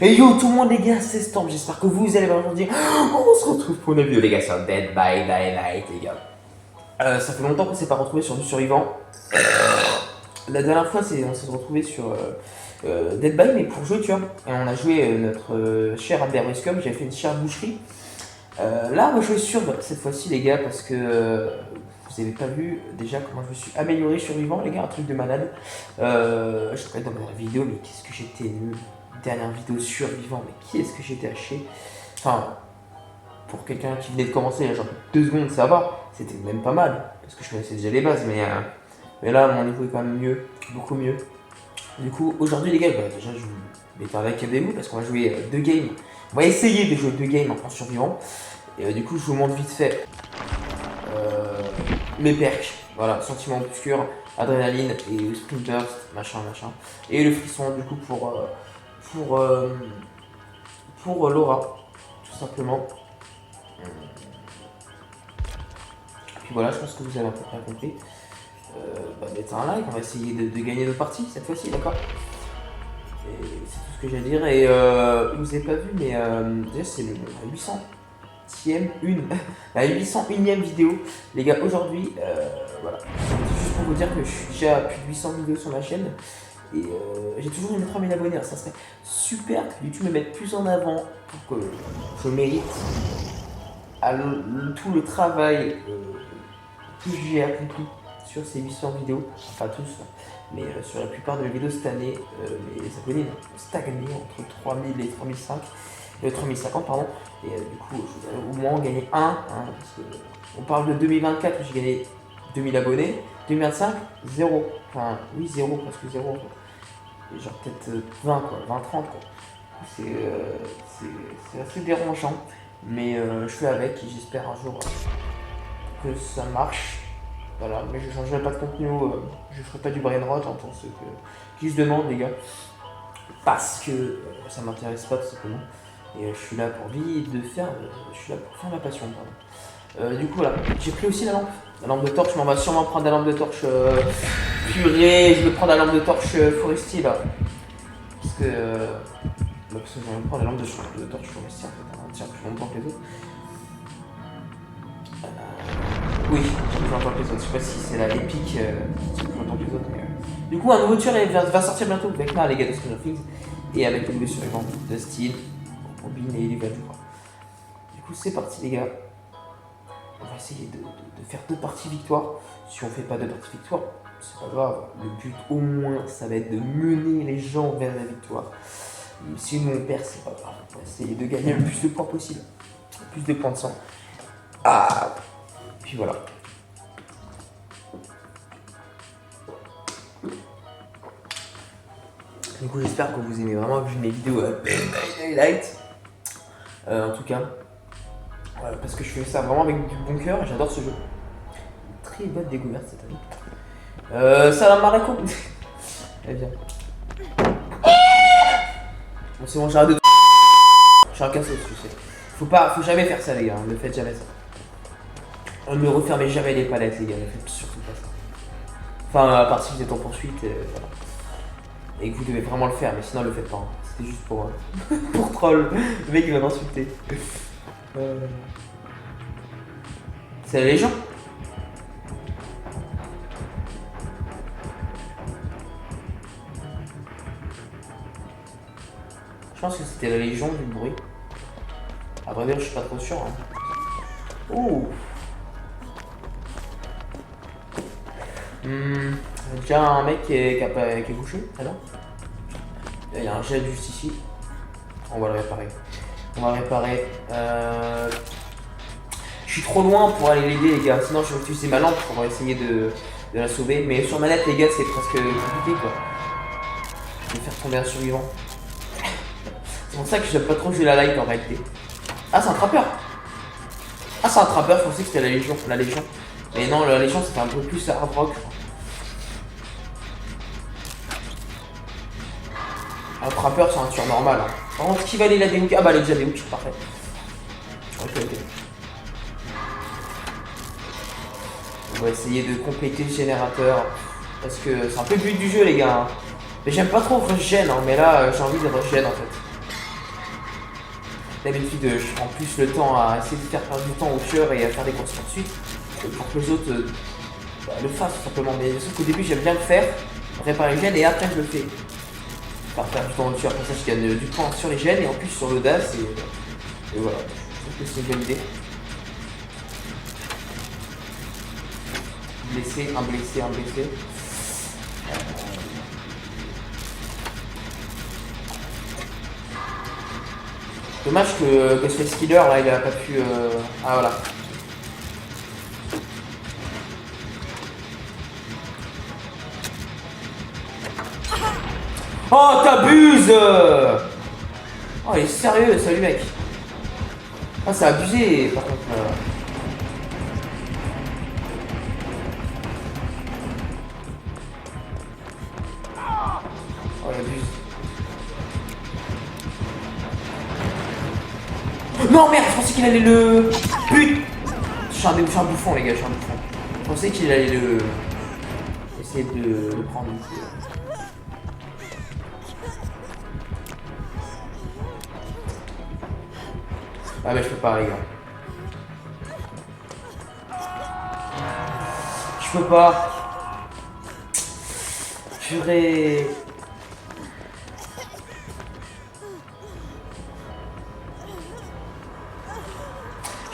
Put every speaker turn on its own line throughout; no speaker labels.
Et yo tout le monde les gars, c'est Storm, j'espère que vous allez bien aujourd'hui. On se retrouve pour une vidéo les gars sur Dead by Daylight les gars. Ça fait longtemps qu'on s'est pas retrouvé sur du survivant. La dernière fois on s'est retrouvé sur Dead by mais pour jouer tu vois. Et on a joué notre cher Albert Wescom, j'avais fait une chère boucherie. Là on va jouer sur cette fois-ci les gars parce que vous avez pas vu déjà comment je me suis amélioré survivant les gars, un truc de malade. Je te dans ma vidéo mais qu'est-ce que j'étais nul. Dernière vidéo survivant, mais qui est-ce que j'étais haché? Enfin, pour quelqu'un qui venait de commencer, il y a genre 2 secondes, ça va, c'était même pas mal, parce que je connaissais déjà les bases, mais là, mon niveau est quand même mieux, beaucoup mieux. Du coup, aujourd'hui, les gars, bah, déjà, je vais parler avec vous, parce qu'on va jouer 2 games. On va essayer de jouer 2 games en survivant. Et du coup, je vous montre vite fait mes perks. Voilà, sentiment obscur, adrénaline et sprint burst, machin. Et le frisson, du coup, pour Laura, tout simplement. Puis voilà, je pense que vous avez à peu près compris. Mettez un like, on va essayer de gagner nos parties cette fois-ci, d'accord? Et c'est tout ce que j'ai à dire. Et vous avez pas vu, mais déjà c'est la 800e la 801e vidéo. Les gars, aujourd'hui, voilà. C'est juste pour vous dire que je suis déjà à plus de 800 vidéos sur ma chaîne. Et j'ai toujours mes 3000 abonnés, alors ça serait super que YouTube me mette plus en avant pour que je mérite tout le travail que j'ai accompli sur ces 800 vidéos, pas tous, mais sur la plupart de mes vidéos cette année, les abonnés ont stagné entre 3000 et 3050 pardon, et du coup je voudrais au moins en gagner un, hein, parce que on parle de 2024 où j'ai gagné 2000 abonnés, 2025 0, enfin oui 0, presque 0 en fait. Genre peut-être 20 quoi, 20-30 quoi. C'est assez dérangeant, mais je fais avec et j'espère un jour que ça marche. Voilà, mais je changerai pas de contenu, je ferai pas du brain rot hein, pour ceux qui se demandent les gars. Parce que ça m'intéresse pas tout simplement. Et je suis là pour je suis là pour faire ma passion, pardon. Du coup voilà, j'ai pris aussi la lampe de torche, mais on va sûrement prendre la lampe de torche purée, je vais prendre la lampe de torche forestier là. Parce que je vais prendre la lampe de torche forestier en fait, elle tient plus longtemps que les autres. Oui, j'ai plus longtemps que les autres, je sais pas si c'est la épique qui tient plus longtemps que les autres, mais du coup un nouveau tueur va sortir bientôt avec moi les gars de Stranger Things et avec le nouveau survivant de Steel, Robin et Level je crois. Du coup c'est parti les gars. On va essayer de faire 2 parties victoire. Si on fait pas 2 parties victoire, c'est pas grave. Le but au moins, ça va être de mener les gens vers la victoire. Et si nous on perd, c'est pas grave. On va essayer de gagner le plus de points possible. Le plus de points de sang. Ah. Puis voilà. Du coup, j'espère que vous aimez vraiment mes vidéos Daylight. En tout cas. Parce que je fais ça vraiment avec du bon cœur et j'adore ce jeu. Très bonne découverte cette année. Salam alaikum. Eh bien. Bon c'est bon, j'arrête de... Je suis un cassos, tu sais. Faut jamais faire ça les gars, ne faites jamais ça. Ne refermez jamais les palettes les gars, ne faites surtout pas ça. Enfin, à part si vous êtes en poursuite, voilà. Et que vous devez vraiment le faire, mais sinon le faites pas. Hein. C'était juste pour, pour troll. Le mec il va m'insulter. C'est la Légion. Je pense que c'était la Légion du bruit. À vrai dire, je suis pas trop sûr. Hein. Ouh. Déjà un mec qui est couché, alors. Il y a un jet juste ici. On va le réparer. Je suis trop loin pour aller l'aider les gars, sinon je vais utiliser ma lampe pour essayer de la sauver. Mais sur manette les gars c'est presque compliqué quoi. Je vais faire tomber un survivant. C'est pour ça que je n'aime pas trop jouer la light en réalité. Ah c'est un trappeur. Ah c'est un trappeur, je pensais que c'était la Légion. Mais non la Légion c'était un peu plus hard rock. Un trappeur c'est un tueur normal. Hein. Par contre qui va aller la déhook? Ah bah elle est déjà déhook, parfait. Ok. On va essayer de compléter le générateur. Parce que c'est un peu le but du jeu les gars. Hein. Mais j'aime pas trop rush gen, hein, mais là j'ai envie de rush gen en fait. D'habitude, je prends plus le temps à essayer de faire perdre du temps aux tueurs et à faire des courses poursuites pour que les autres le fassent tout simplement. Mais sauf qu'au début, j'aime bien le faire, réparer les gènes et après je le fais. Faire perdre du temps aux tueurs, comme ça je gagne du temps sur les gènes et en plus sur l'audace et voilà. Je trouve que c'est une bonne idée. Blessé, un blessé, un blessé. Dommage que ce skiller là il a pas pu. Ah voilà. Oh t'abuses. Oh il est sérieux, salut mec. Ah c'est abusé par contre. Oh il abuse. Non merde, je pensais qu'il allait le... Putain. Je suis un bouffon les gars, je suis un bouffon. Je pensais qu'il allait le... Essayer de le prendre ici. Ah mais je peux pas les gars. Je peux pas. Purée.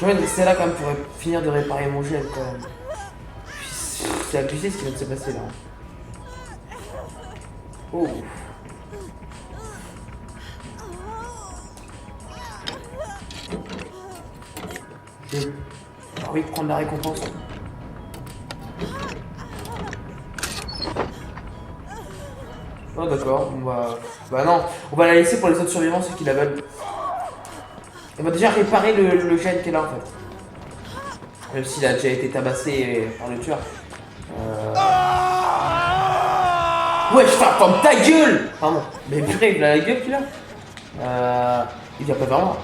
J'aurais de rester là quand même pour finir de réparer mon gel quand même. C'est abusé ce qui vient de se passer là. Oh. J'ai envie de prendre la récompense. Oh d'accord, bah non, on va la laisser pour les autres survivants, ceux qui la veulent. On va déjà réparer le gène qui est là en fait. Même s'il a déjà été tabassé par le tueur. Ouais, je ferme ta gueule. Pardon, mais purée, il a la gueule qu'il a. Il vient pas vers moi.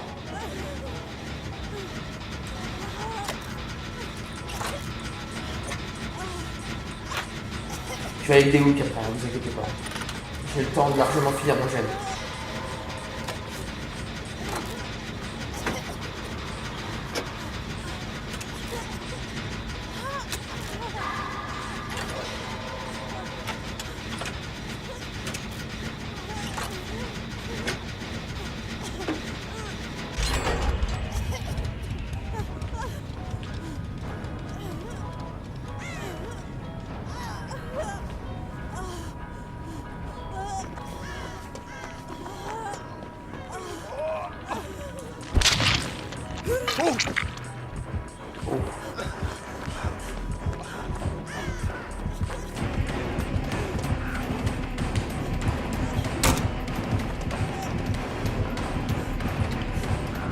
Je vais aller le déhook après, ne vous inquiétez pas. J'ai le temps de largement finir mon gène.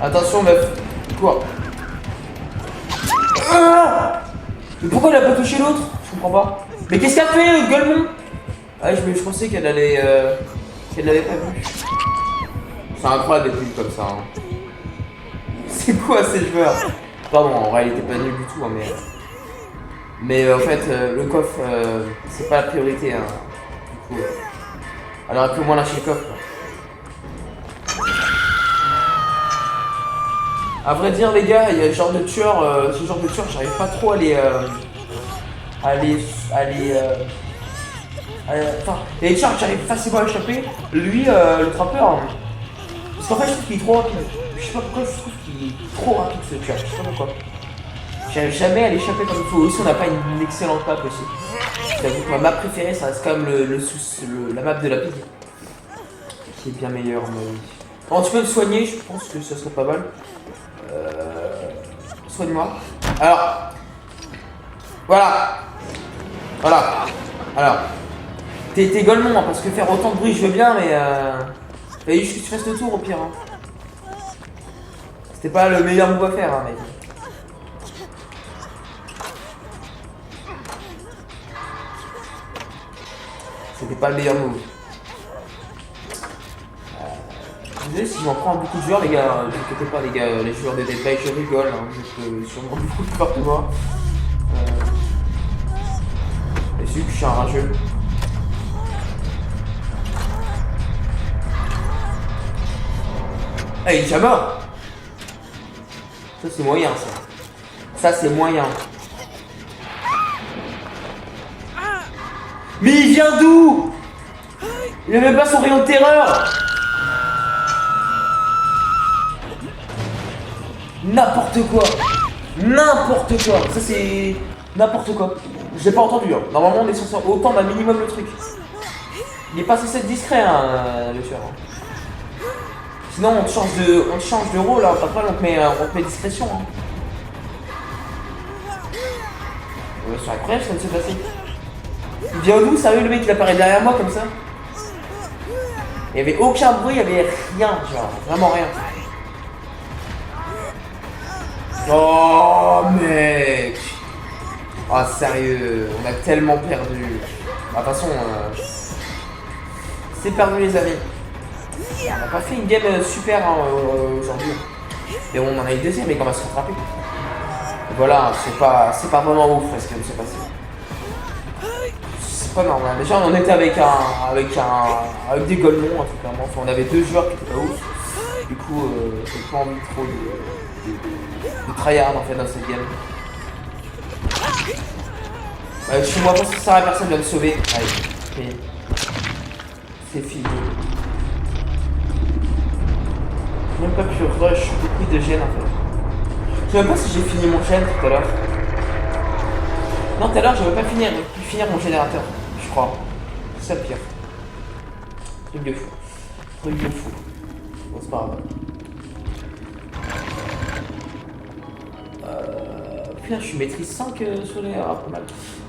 Attention meuf, quoi? Mais pourquoi elle a pas touché l'autre? Je comprends pas. Mais qu'est-ce qu'elle fait, Golemon? Ah je pensais qu'elle allait... qu'elle l'avait pas vu. C'est incroyable d'être nul comme ça. Hein. C'est quoi ces joueurs? Pardon, en vrai il était pas nul du tout, hein, mais en fait le coffre c'est pas la priorité. Hein. Du coup, elle aurait pu au moins lâcher le coffre. A vrai dire les gars, il y a ce genre de tueur, j'arrive pas trop à les... enfin, il y a des tueurs que j'arrive facilement à échapper. Lui, le trappeur, hein. Parce qu'en fait je trouve qu'il est trop rapide. Je sais pas pourquoi je trouve qu'il est trop rapide ce tueur, je sais pas pourquoi. J'arrive jamais à l'échapper comme il faut. Aussi on n'a pas une excellente map aussi. J'avoue que ma map préférée ça reste quand même la map de la pig. Qui est bien meilleure mais... Bon tu peux me soigner, je pense que ça serait pas mal. Soigne-moi. Alors. Voilà. Voilà. Alors. T'es Golemon, hein, parce que faire autant de bruit, je veux bien, mais fallait juste que tu fasses le tour au pire. Hein. C'était pas le meilleur move à faire, hein, mec. C'était pas le meilleur move. Désolé si j'en prends beaucoup de joueurs les gars, ne vous inquiétez pas les gars, les joueurs de Dead by je rigole, hein, je sûrement beaucoup plus fort que moi. Et c'est que je suis un rageux. Ah il est déjà mort. Ça c'est moyen ça. Ça c'est moyen. Mais il vient d'où? Il a même pas son rayon de terreur. N'importe quoi. N'importe quoi. Ça c'est... N'importe quoi. Je l'ai pas entendu hein. Normalement on est censé autant d'un minimum le truc. Il est pas censé être discret hein, le tueur. Sinon on te change de rôle, hein. Après on te met discrétion hein. C'est incroyable ce qui vient de se passer. Il vient d'où? Sérieux le mec il apparaît derrière moi comme ça? Il y avait aucun bruit, il y avait rien, genre, vraiment rien. Oh mec! Oh sérieux, on a tellement perdu. Bah, de toute façon, c'est perdu les amis. On n'a pas fait une game super hein, aujourd'hui. Et on en a une deuxième et qu'on va se rattraper. Voilà, c'est pas vraiment ouf ce qui vient de se passer. C'est pas normal. Déjà on était avec des golemons, hein, tout clairement. Enfin, on avait deux joueurs qui étaient pas ouf. Du coup, j'ai pas envie trop de tryhard en fait dans cette game. Chez moi, pas si ça personne vient me sauver. Allez, c'est fini. J'ai même pas pu rush beaucoup de gènes en fait. Je sais même pas si j'ai fini mon gène tout à l'heure. Non, tout à l'heure, j'avais pas pu finir mon générateur, je crois. C'est ça le pire. Truc de fou. Truc de fou. Bon, c'est pas grave. Putain, je suis maîtrise 5 sur les... Ah, pas mal.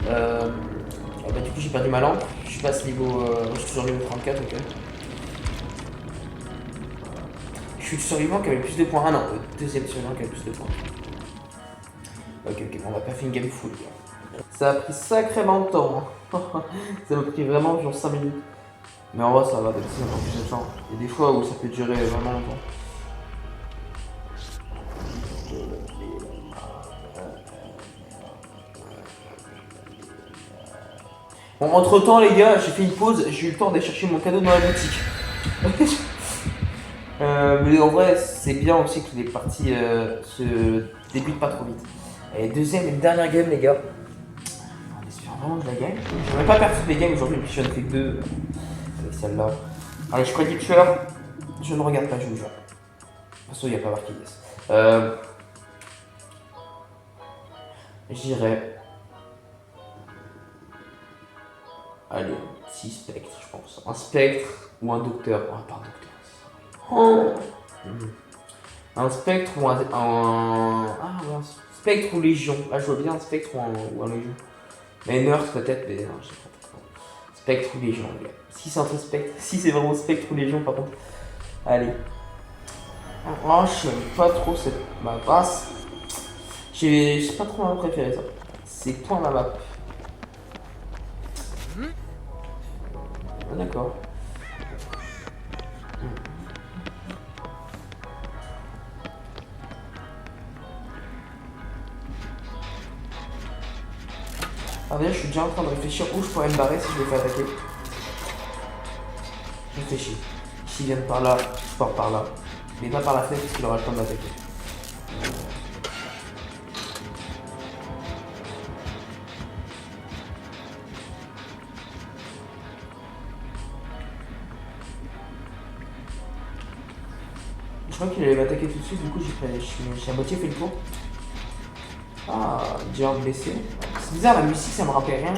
Bah, du coup, j'ai perdu ma lampe. Je passe niveau... je suis toujours niveau 34, ok. Je suis le survivant qui avait le plus de points. Ah non, le deuxième survivant qui avait le plus de points. Ok, on va pas faire une game full. Ça a pris sacrément de temps. Hein. Ça m'a pris vraiment genre 5 minutes. Mais en vrai, ça va, d'habitude, on a plus de temps. Il y a des fois où ça peut durer vraiment longtemps. Bon, entre temps, les gars, j'ai fait une pause. J'ai eu le temps d'aller chercher mon cadeau dans la boutique. Mais en vrai, c'est bien aussi que les parties se débutent pas trop vite. Et deuxième et dernière game, les gars. On espère vraiment que je la gagne. Je vais pas perdre toutes les games aujourd'hui, puis je n'en fais que deux avec celle-là. Allez, je prédis le tueur. Je ne regarde pas, je vous jure. Parce qu'il n'y a pas marqué yes. J'irai. Allez, 6 spectres, je pense. Un spectre ou un docteur. Oh, pas un docteur. Oh. Un spectre ou un. Ah, ouais, spectre ou légion. Ah, je vois bien un spectre ou un légion. Mais Nurse peut-être, mais non, je sais pas. Spectre ou légion, les gars. Si c'est entre spectre, si c'est vraiment spectre ou légion, par contre. Allez. Oh, je n'aime pas trop cette map. Ah, j'ai pas trop ma préférée ça. C'est point la map. Ah, d'accord. Ah, déjà, je suis déjà en train de réfléchir où je pourrais me barrer si je me fais attaquer. Je réfléchis. S'il vient par là, je pars par là. Mais pas par la fenêtre parce qu'il aura le temps de m'attaquer. Je crois qu'il allait m'attaquer tout de suite, du coup j'ai à moitié fait le tour. Ah, déjà blessé. C'est bizarre, la musique ça me rappelle rien.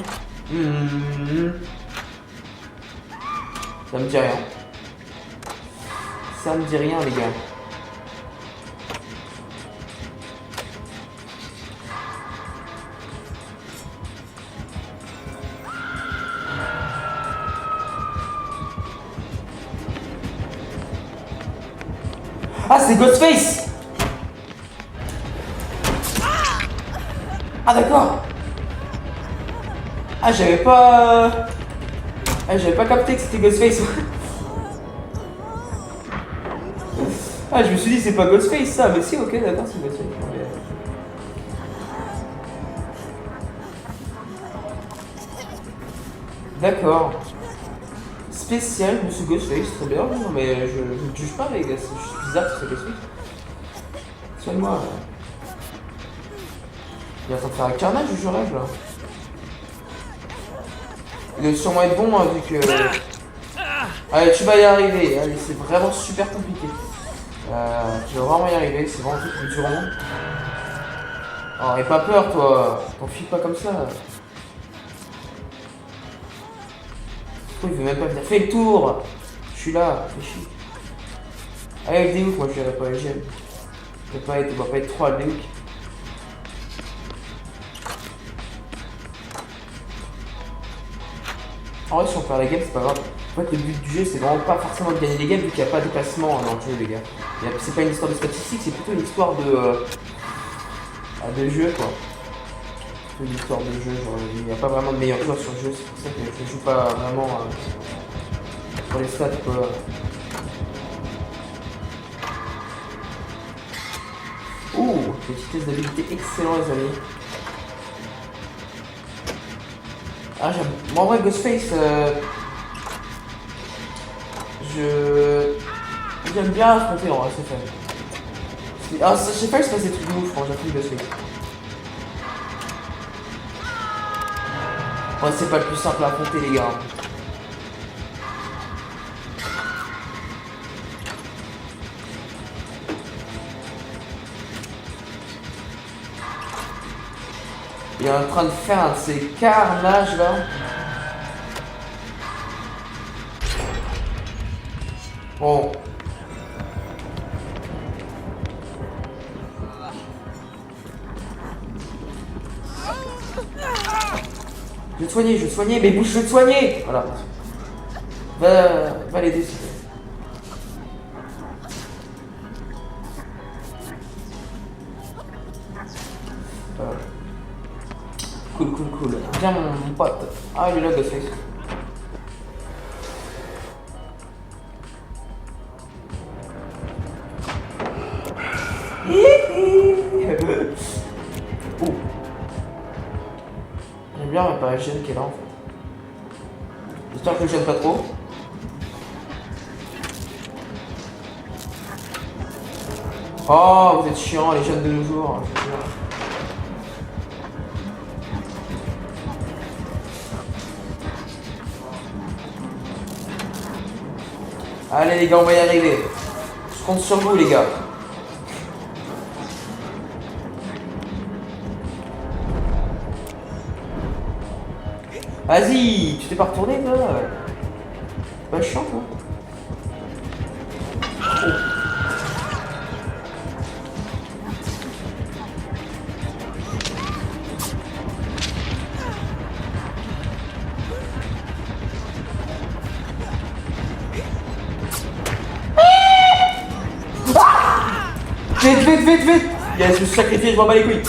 Ça me dit rien. Ça me dit rien les gars. Ah, c'est Ghostface! Ah, d'accord! Ah, j'avais pas capté que c'était Ghostface. Ah, je me suis dit, c'est pas Ghostface ça, mais si, ok, d'accord, c'est Ghostface. D'accord. Spécial, monsieur Ghostface, très bien, non mais je ne juge pas les gars, c'est juste bizarre que c'est Ghostface. Soigne-moi. Il est en train de faire un carnage, je rêve là. Il doit sûrement être bon, hein, vu que... Allez, tu vas y arriver. Allez, c'est vraiment super compliqué. Tu vas vraiment y arriver, c'est vraiment un truc qui me tue vraiment. Oh, n'aie pas peur, toi. T'enfuis pas comme ça. Pourquoi il veut même pas venir? Fais le tour. Je suis là, fais chier. Allez, le Déouk, moi je verrai pas les gemmes. On va pas être trop à Déouk. En vrai, si on perd les games, c'est pas grave. En fait, le but du jeu, c'est vraiment pas forcément de gagner les games, vu qu'il n'y a pas de déplacement dans le jeu, les gars. C'est pas une histoire de statistiques, c'est plutôt une histoire de jeu, quoi. Une histoire de jeu, genre, il n'y a pas vraiment de meilleurs joueurs sur le jeu, c'est pour ça que je joue pas vraiment pour les stats, quoi. Ouh, petit test d'habilité excellent, les amis. Ah, j'aime. Moi, en vrai, Ghostface, j'aime bien affronter, en vrai, c'est fun. Ah, je sais pas, il se passe des trucs de ouf quand j'appuie Ghostface. Ouais, c'est pas le plus simple à affronter, les gars. Il est en train de faire un de ces carnages là. Bon. Je vais te soigner, mais bouge, je vais te soigner. Voilà. Va l'aider s'il te plaît. Cool. Viens mon pote. Ah, il est là, Ghostface. Oh. J'aime bien ma page jeune qui est là en fait. J'espère que je gêne pas trop. Oh, vous êtes chiants les jeunes de nos jours. Allez les gars, on va y arriver. Je compte sur vous les gars. Vas-y, tu t'es pas retourné toi? C'est pas chiant toi. Oh. Vite. Yes, je me suis sacrifié, je m'en bats les couilles.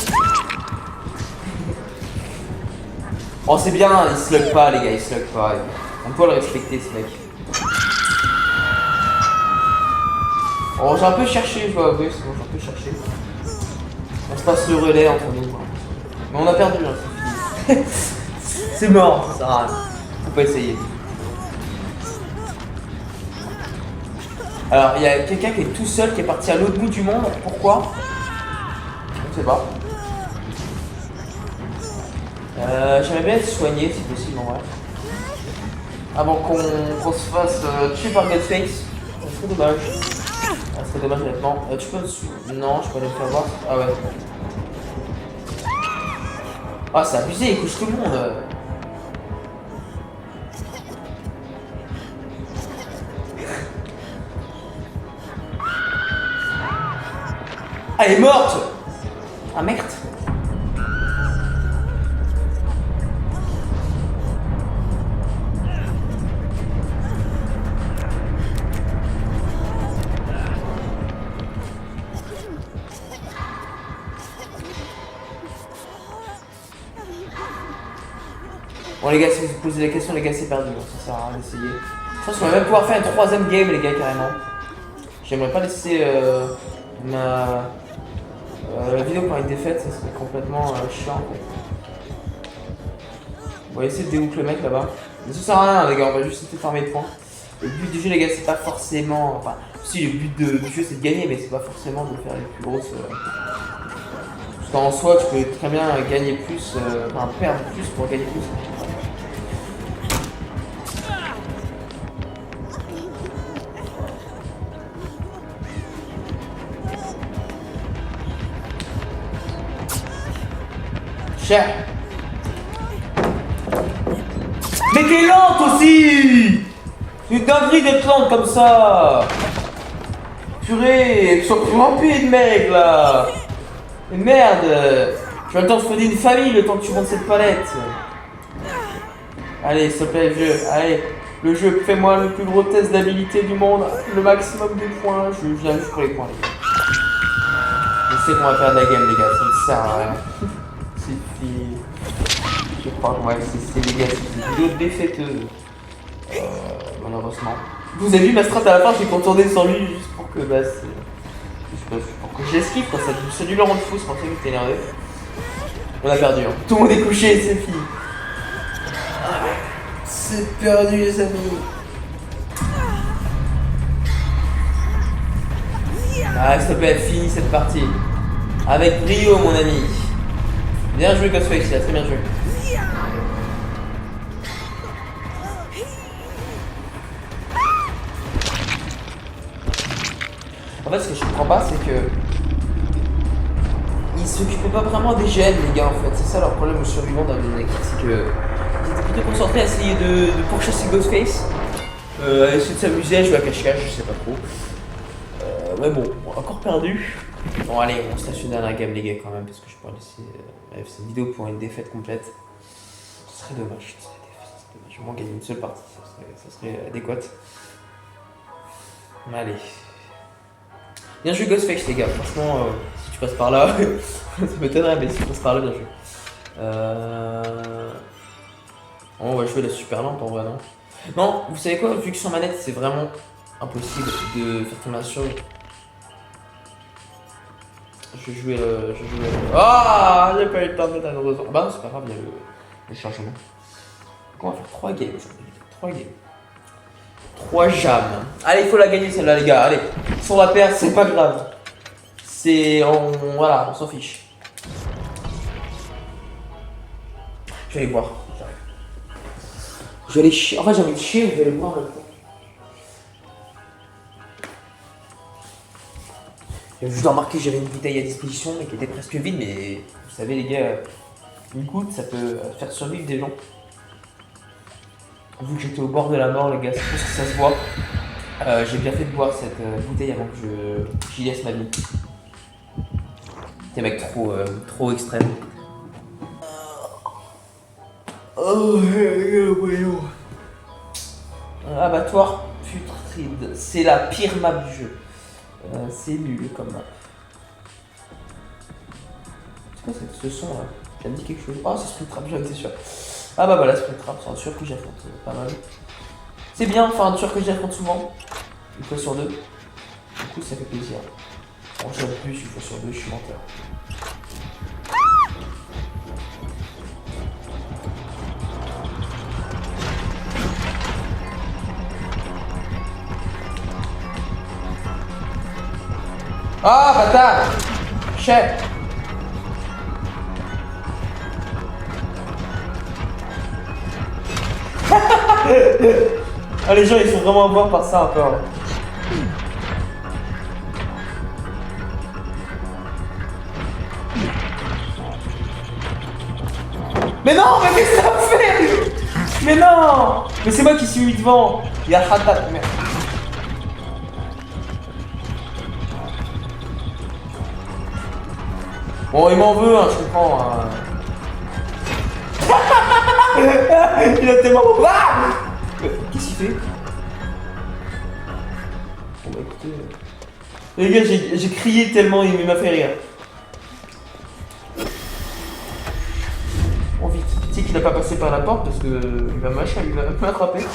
Oh, c'est bien, il slug pas, les gars, il slug pas. On peut le respecter, ce mec. Oh, j'ai un peu cherché, je dois avouer, c'est bon, j'ai un peu cherché. On se passe le relais entre nous. Mais on a perdu, hein, c'est fini. C'est mort, ça sert à rien. Faut pas essayer. Alors, il y a quelqu'un qui est tout seul, qui est parti à l'autre bout du monde. Pourquoi? Je ne sais pas. J'aimerais bien être soigné si possible en vrai. Avant qu'on se fasse tuer par Ghostface. Ça serait dommage. Ça serait dommage honnêtement. Tu peux me... Non, je peux aller me faire voir. Ah ouais. Ah c'est abusé, il couche tout le monde. Ah elle est morte. Ah merde. Bon les gars, si vous vous posez la question, les gars c'est perdu, ça sert à rien d'essayer. Je pense qu'on va même pouvoir faire une troisième game les gars carrément. J'aimerais pas laisser ma vidéo par une défaite, ça serait complètement chiant. On va essayer de déhook le mec là-bas. Mais ça sert à rien les gars, on va juste essayer de farmer de points. Le but du jeu les gars c'est pas forcément... Enfin, si le but du jeu c'est de gagner, mais c'est pas forcément de faire les plus grosses... Parce qu'en soi, tu peux très bien gagner plus, enfin perdre plus pour gagner plus. Cher. Mais t'es lente aussi! C'est une dinguerie d'être lente comme ça! Purée, sois plus rapide mec là! Mais merde! Tu vas le temps de fonder une famille le temps que tu montes cette palette! Allez, s'il te plaît, le jeu, allez! Le jeu, fais-moi le plus gros test d'habilité du monde, le maximum de points, je viens juste pour les points les gars. Je sais qu'on va perdre la game les gars, ça ne sert à rien. C'est fini. Je crois que ouais, c'est les gars, c'est une vidéo défaiteuse. Malheureusement. Vous avez vu ma strat à la fin, j'ai contourné sans lui juste pour que bah c'est. Pour que j'esquive quand ça dû le rendre fou, c'est pour ça que j'étais énervé. On a perdu, hein. Tout le monde est couché, c'est fini. C'est perdu les amis. Ah, s'il te plaît, finis cette partie. Avec brio mon ami. Bien joué Ghostface, il a très bien joué. En fait, ce que je comprends pas, c'est que ils s'occupaient pas vraiment des gènes, les gars. En fait, c'est ça leur problème aux survivants dans les équipes, c'est que ils étaient plutôt concentrés à essayer de pourchasser Ghostface, à essayer de s'amuser à jouer à cache-cache, je sais pas trop. Ouais, bon, encore perdu. Bon, allez, on stationne dans la game, les gars, quand même, parce que je peux laisser cette vidéo pour une défaite complète. Ce serait dommage, ce serait dommage. Au moins gagner une seule partie, ça serait adéquat. Allez. Bien joué Ghostface les gars, franchement si tu passes par là, ça m'étonnerait mais si tu passes par là bien joué. On va jouer la super lampe en vrai non. Non, vous savez quoi, vu que sur manette c'est vraiment impossible de faire tourner la survie. Je vais jouer Ah, j'ai pas eu le temps de mettre un heureusement. Bah non c'est pas grave, il y a le chargement. On va faire 3 games aujourd'hui, 3 games. 3 jams. Allez, il faut la gagner celle-là, les gars. Allez, si on la perd, c'est pas grave. Voilà, on s'en fiche. Je vais aller boire. Je vais aller chier. En fait, j'ai envie de chier, je vais aller boire en même temps. J'ai juste remarqué que j'avais une bouteille à disposition, mais qui était presque vide. Mais vous savez, les gars, une goutte, ça peut faire survivre des gens. Vu que j'étais au bord de la mort, les gars, c'est plus que ça se voit. J'ai bien fait de boire cette bouteille avant que j'y laisse ma vie. T'es mec trop extrême. Oh, voyons. Abattoir putride. C'est la pire map du jeu. C'est nul comme map. C'est quoi ce son là? Ça me dit quelque chose. Oh, c'est Springtrap, c'est sûr. Ah bah voilà, Springtrap, c'est un sûr que j'affronte pas mal. C'est bien, enfin un tueur que j'affronte souvent. Une fois sur deux. Du coup ça fait plaisir. Bon j'en plus, une fois sur deux, je suis menteur. Ah bâtard! Chef! Ah les gens ils sont vraiment à voir par ça encore. Mais non, mais qu'est-ce que ça fait? Mais non! Mais c'est moi qui suis mis devant. Il y a Haddad, merde. Bon il m'en veut hein, je comprends hein. Il a tellement... Ah! Qu'est-ce qu'il fait? Bon bah écoutez... Les gars, j'ai crié tellement il m'a fait rire. Bon vite, tu sais qu'il a pas passé par la porte parce que il va m'attraper.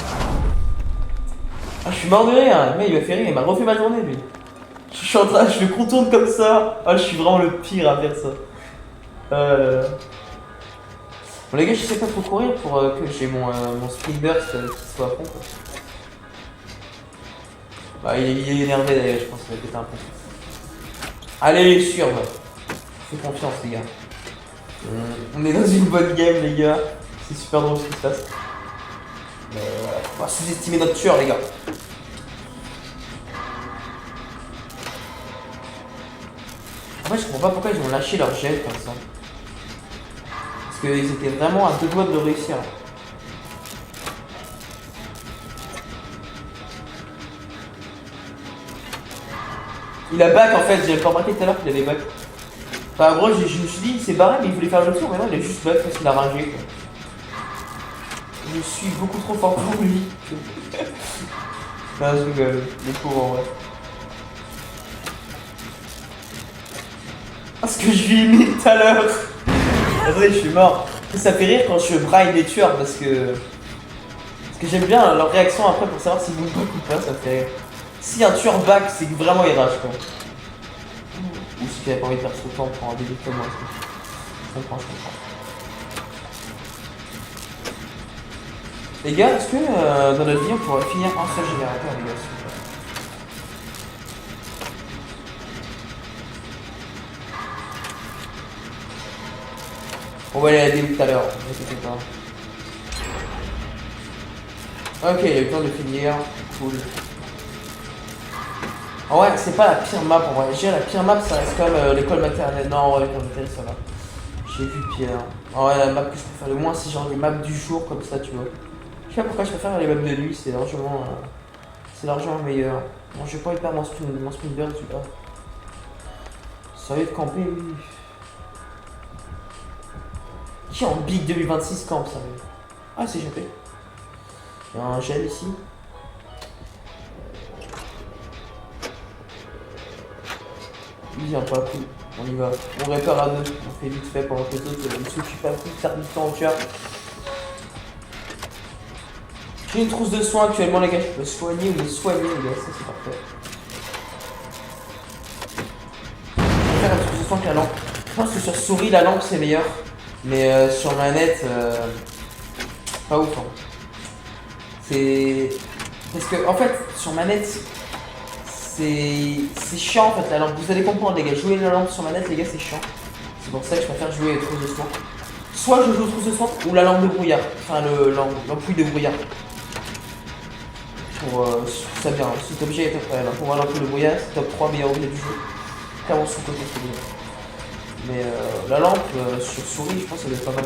Ah je suis mort de rire, le mec il m'a fait rire, il m'a refait ma journée lui. Je le contourne comme ça. Ah je suis vraiment le pire à faire ça. Bon les gars, je sais pas trop courir pour que j'ai mon speed burst qui soit à fond quoi. Bah il est énervé d'ailleurs, je pense qu'il va péter un peu. Allez, sûr. Fais confiance, les gars. On est dans une bonne game, les gars. C'est super drôle ce qui se passe. Mais voilà, on va sous-estimer notre tueur, les gars. En fait, je comprends pas pourquoi ils ont lâché leur gel comme ça. Parce qu'ils étaient vraiment à deux doigts de le réussir. Il a back en fait, j'avais pas remarqué tout à l'heure qu'il avait back. Enfin, en gros, je me suis dit, il s'est barré, mais il voulait faire le tour, mais non, il a juste back parce qu'il a ragé quoi. Je suis beaucoup trop fort pour lui. Non, je rigole, le pauvre en vrai. Parce que je lui ai mis tout à l'heure. Attendez, je suis mort. Ça fait rire quand je braille les tueurs parce que j'aime bien leur réaction après pour savoir s'ils vous back ou pas, ça fait rire. Si un tueur back, c'est que vraiment il rage quoi. Ou si tu n'avais pas envie de faire ce temps pour un début comme moi. Je comprends. Les gars, est-ce que dans notre vie on pourrait finir un seul générateur, les gars, s'il vous plaît? On va aller à la démo tout à l'heure, ne vous inquiétez pas. Ok, il y a eu le temps de finir, cool. En vrai, c'est pas la pire map en vrai. Je dirais la pire map, ça reste comme l'école maternelle. Non, en vrai, l'école maternelle, ça va. J'ai vu pire. En vrai, la map que je préfère le moins, c'est genre les maps du jour comme ça, tu vois. Je sais pas pourquoi je préfère les maps de nuit, c'est largement meilleur. Bon, je vais pas y perdre mon spin bird, tu vois. Sérieux de camper, oui. Qui en Big 2026 camp, sérieux? Ah, c'est GP. Il y a un gel ici. Il vient pas, cool. On y va. On répare à deux. On fait vite fait pendant que les autres ne s'occupent pas plus de faire du temps au cœur. J'ai une trousse de soins actuellement, les gars. Je peux soigner ou me soigner, les gars. Ça, c'est parfait. Je vais faire une trousse de soins avec la lampe. Je pense que sur souris, la lampe c'est meilleur. Mais sur manette, pas ouf. Hein. C'est. Parce que, en fait, sur manette. C'est chiant en fait la lampe, vous allez comprendre les gars, jouer la lampe sur manette les gars c'est chiant. C'est pour ça que je préfère jouer les trousses de soins. Soit je joue aux trousses de soins ou la lampe de brouillard, enfin l'ampoule de brouillard. Pour ça bien, cet objet est après là. Pour moi l'ampoule de brouillard c'est top 3 meilleur objet du jeu. Clairement sous côté c'est bien. Mais la lampe sur souris je pense que ça doit être pas mal.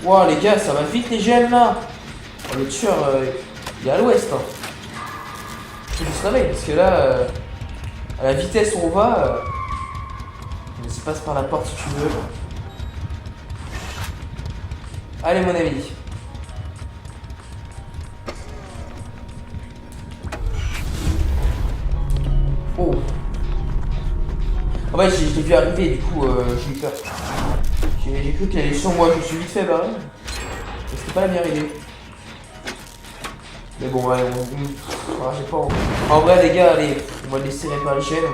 Wow les gars ça va vite les gemmes là. Oh, le tueur il est à l'ouest hein. Faut se réveiller parce que là, à la vitesse où on va, on se passe par la porte si tu veux. Allez mon ami. Oh. Ah ouais, je l'ai vu arriver, du coup j'ai eu peur. J'ai cru qu'elle allait sur moi, je me suis vite fait barrer. Mais c'était pas la meilleure idée. Mais bon, ouais, j'ai pas envie. En vrai, les gars, allez, on va laisser réparer le gel,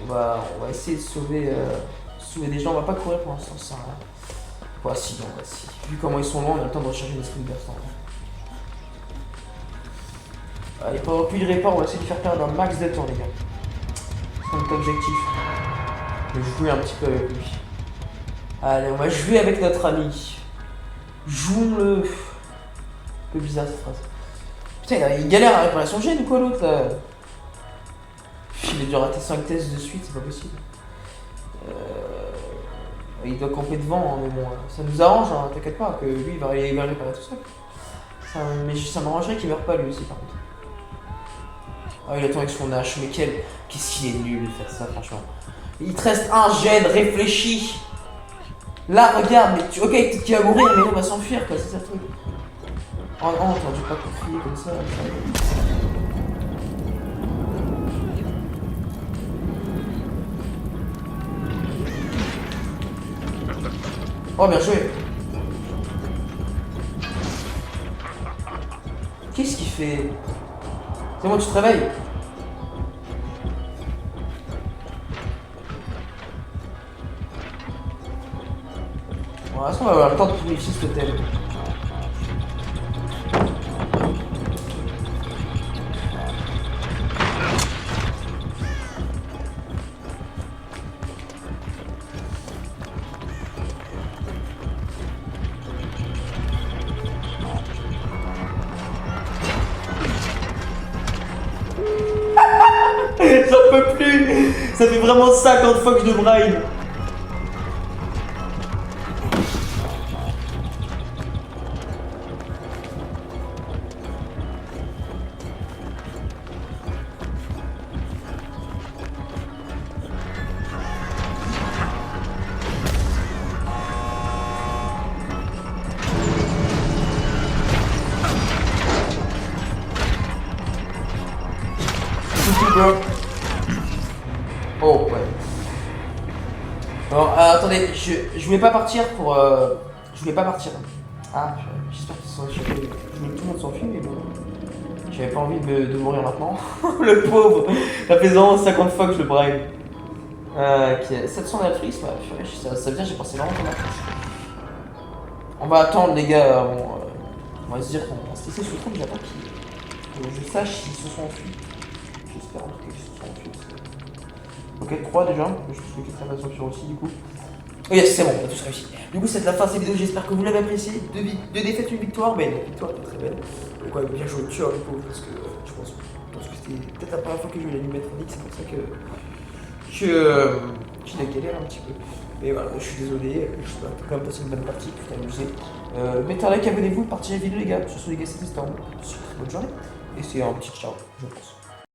on va essayer de sauver des gens. On va pas courir pour l'instant, ça sert à rien. Voici, bon, voici. Vu comment ils sont loin, on a le temps de recharger nos spring burst. Allez, pendant plus de répart, on va essayer de faire perdre un max de temps, les gars. C'est notre objectif. De jouer un petit peu avec lui. Allez, on va jouer avec notre ami. Jouons-le. Un peu bizarre cette phrase. Putain, il galère à réparer son gène ou quoi l'autre là? Il a dû rater 5 tests de suite, c'est pas possible. Il doit camper devant, hein, mais bon, ça nous arrange, hein, t'inquiète pas, que lui il va réparer tout seul. Mais ça m'arrangerait qu'il meure pas lui aussi par contre. Ah il attend avec son hache, mais qu'est-ce qu'il est nul de faire ça franchement. Il te reste un gène, réfléchis. Là regarde, mais ok peut-être qu'il va mourir, mais on va s'enfuir quoi, c'est ça le truc. Oh non, t'aurais dû pas confier comme ça. Oh bien joué. Qu'est-ce qu'il fait? C'est bon, tu te réveilles. Bon, est-ce qu'on va avoir le temps de purifier cet hôtel? J'en peux plus. Ça fait vraiment 50 fois que je le braille. Oh ouais. Bon, attendez, je voulais pas partir pour. Je voulais pas partir. Ah, j'espère qu'ils sont échappés. Je voulais que tout le monde s'enfuit, mais bon. J'avais pas envie de mourir maintenant. Le pauvre. Ça fait vraiment 50 fois que je le braille. Ok, 700 d'actrice, bah, ça veut dire que j'ai passé vraiment ton actrice. On va attendre, les gars. On va se dire qu'on va se laisser sous trou, déjà pas que je sache s'ils se sont enfuis. J'espère en tout cas qu'ils se sont enfuis. Ok, 3 déjà. Je pense que quelqu'un va s'enfuir aussi, du coup. Oh yes, c'est bon, on a tous réussi. Du coup, c'est la fin de cette vidéo, j'espère que vous l'avez apprécié. Deux défaites, une victoire, mais une victoire était très belle. Donc, ouais, bien joué au tueur, du coup, parce que je pense que c'était peut-être la première fois que je jouais l'animatronique, c'est pour ça que j'ai la galère un petit peu. Mais voilà, je suis désolé, j'espère que tu as quand même passé une bonne partie, que tu t'es amusé. Mettez un like, abonnez-vous, partagez la vidéo, les gars. Sur ce, les gars, c'était Storm. Bonne journée, et c'est un petit ciao, je pense.